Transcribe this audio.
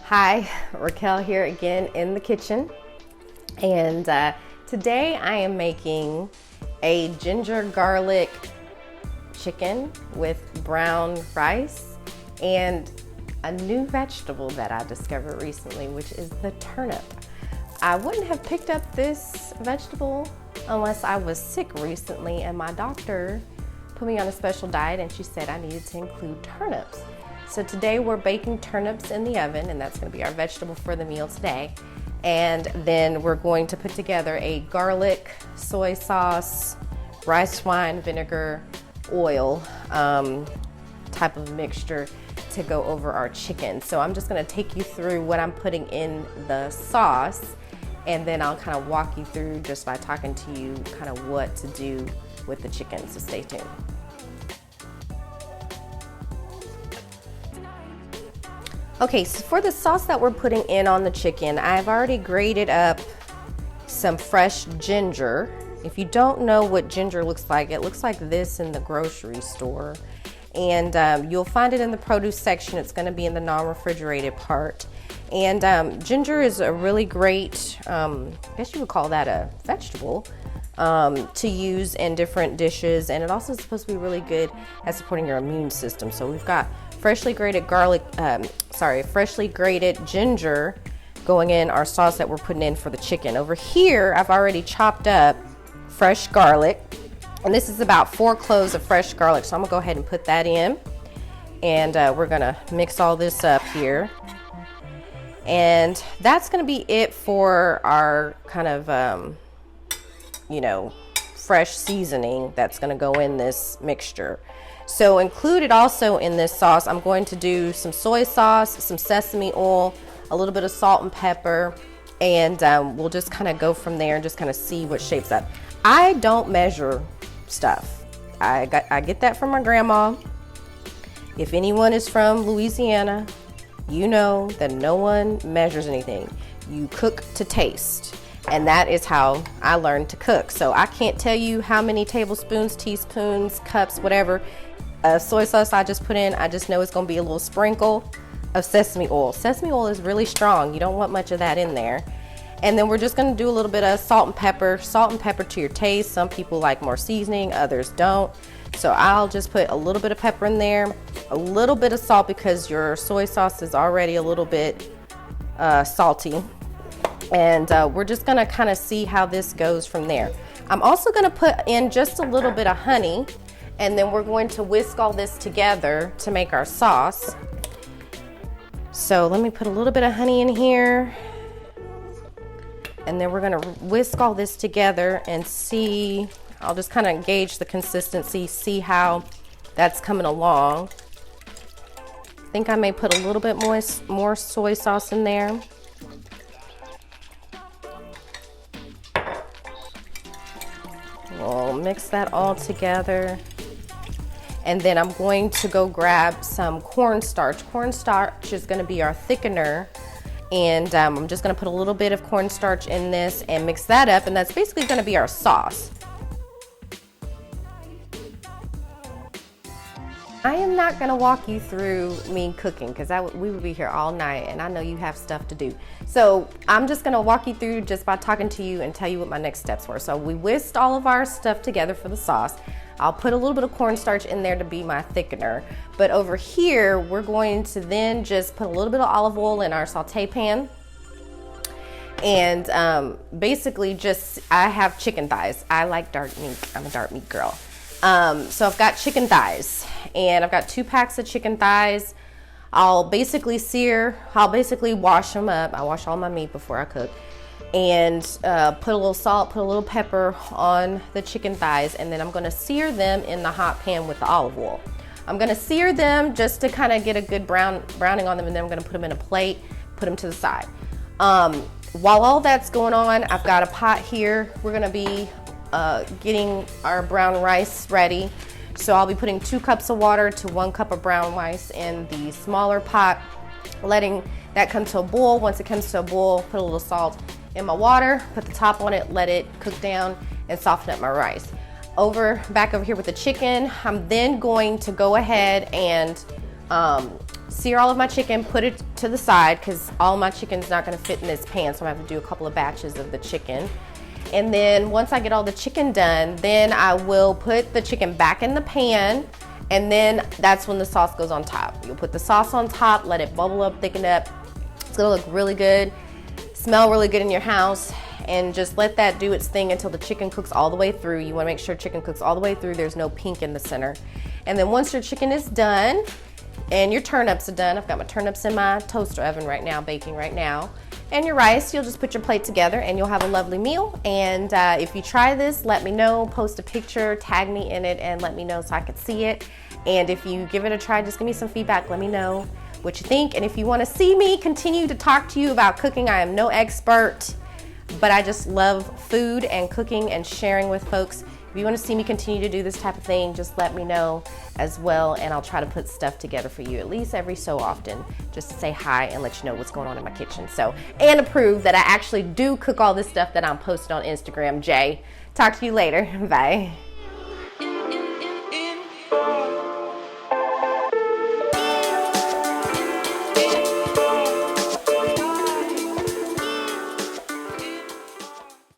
Hi, Raquel here again in the kitchen, and today I am making a ginger garlic chicken with brown rice and a new vegetable that I discovered recently, which is the turnip. I wouldn't have picked up this vegetable unless I was sick recently, and my doctor put me on a special diet and she said I needed to include turnips. So today we're baking turnips in the oven, and that's going to be our vegetable for the meal today. And then we're going to put together a garlic, soy sauce, rice wine, vinegar, oil type of mixture to go over our chicken. So I'm just going to take you through what I'm putting in the sauce, and then I'll kind of walk you through just by talking to you kind of what to do with the chicken. So stay tuned. Okay, so for the sauce that we're putting in on the chicken, I've already grated up some fresh ginger. If you don't know what ginger looks like, it looks like this in the grocery store. And you'll find it in the produce section. It's gonna be in the non-refrigerated part. And ginger is a really great, I guess you would call that a vegetable, to use in different dishes. And it also is supposed to be really good at supporting your immune system. So we've got freshly grated freshly grated ginger going in our sauce that we're putting in for the chicken. Over here, I've already chopped up fresh garlic, and this is about 4 cloves of fresh garlic. So I'm gonna go ahead and put that in, and we're gonna mix all this up here. And that's gonna be it for our kind of, fresh seasoning that's gonna go in this mixture. So included also in this sauce, I'm going to do some soy sauce, some sesame oil, a little bit of salt and pepper, and we'll just kind of go from there and just kind of see what shapes up. I don't measure stuff. I get that from my grandma. If anyone is from Louisiana, you know that no one measures anything. You cook to taste. And that is how I learned to cook. So I can't tell you how many tablespoons, teaspoons, cups, whatever soy sauce I just put in. I just know it's gonna be a little sprinkle of sesame oil. Sesame oil is really strong. You don't want much of that in there. And then we're just gonna do a little bit of salt and pepper to your taste. Some people like more seasoning, others don't. So I'll just put a little bit of pepper in there, a little bit of salt because your soy sauce is already a little bit salty. And we're just gonna kind of see how this goes from there. I'm also gonna put in just a little bit of honey, and then we're going to whisk all this together to make our sauce. So let me put a little bit of honey in here, and then we're gonna whisk all this together and see. I'll just kind of gauge the consistency, see how that's coming along. I think I may put a little bit more soy sauce in there. We'll mix that all together. And then I'm going to go grab some cornstarch. Cornstarch is gonna be our thickener. And I'm just gonna put a little bit of cornstarch in this and mix that up, and that's basically gonna be our sauce. I am not gonna walk you through me cooking because we would be here all night, and I know you have stuff to do. So I'm just gonna walk you through just by talking to you and tell you what my next steps were. So we whisked all of our stuff together for the sauce. I'll put a little bit of cornstarch in there to be my thickener. But over here, we're going to then just put a little bit of olive oil in our saute pan. And basically I have chicken thighs. I like dark meat. I'm a dark meat girl. So I've got chicken thighs, and I've got 2 packs of chicken thighs. I'll basically wash them up. I wash all my meat before I cook. And put a little salt, put a little pepper on the chicken thighs, and then I'm gonna sear them in the hot pan with the olive oil. I'm gonna sear them just to kind of get a good browning on them, and then I'm gonna put them in a plate, put them to the side. While all that's going on, I've got a pot here. We're gonna be getting our brown rice ready. So I'll be putting 2 cups of water to 1 cup of brown rice in the smaller pot, letting that come to a boil. Once it comes to a boil, put a little salt in my water, put the top on it, let it cook down and soften up my rice. back over here with the chicken. I'm then going to go ahead and sear all of my chicken, put it to the side because all my chicken's not going to fit in this pan, so I'm going to have to do a couple of batches of the chicken. And then once I get all the chicken done, then I will put the chicken back in the pan, and then that's when the sauce goes on top. You'll put the sauce on top, let it bubble up, thicken up. It's gonna look really good, smell really good in your house, and just let that do its thing until the chicken cooks all the way through. You wanna make sure chicken cooks all the way through, there's no pink in the center. And then once your chicken is done, and your turnips are done, I've got my turnips in my toaster oven right now, baking right now, and your rice, you'll just put your plate together and you'll have a lovely meal. And if you try this, let me know, post a picture, tag me in it, and let me know so I can see it. And if you give it a try, just give me some feedback, let me know what you think. And if you want to see me continue to talk to you about cooking, I am no expert, but I just love food and cooking and sharing with folks. If you want to see me continue to do this type of thing, just let me know as well, and I'll try to put stuff together for you at least every so often, just to say hi and let you know what's going on in my kitchen. So, and to prove that I actually do cook all this stuff that I'm posting on Instagram. Jay, talk to you later. Bye.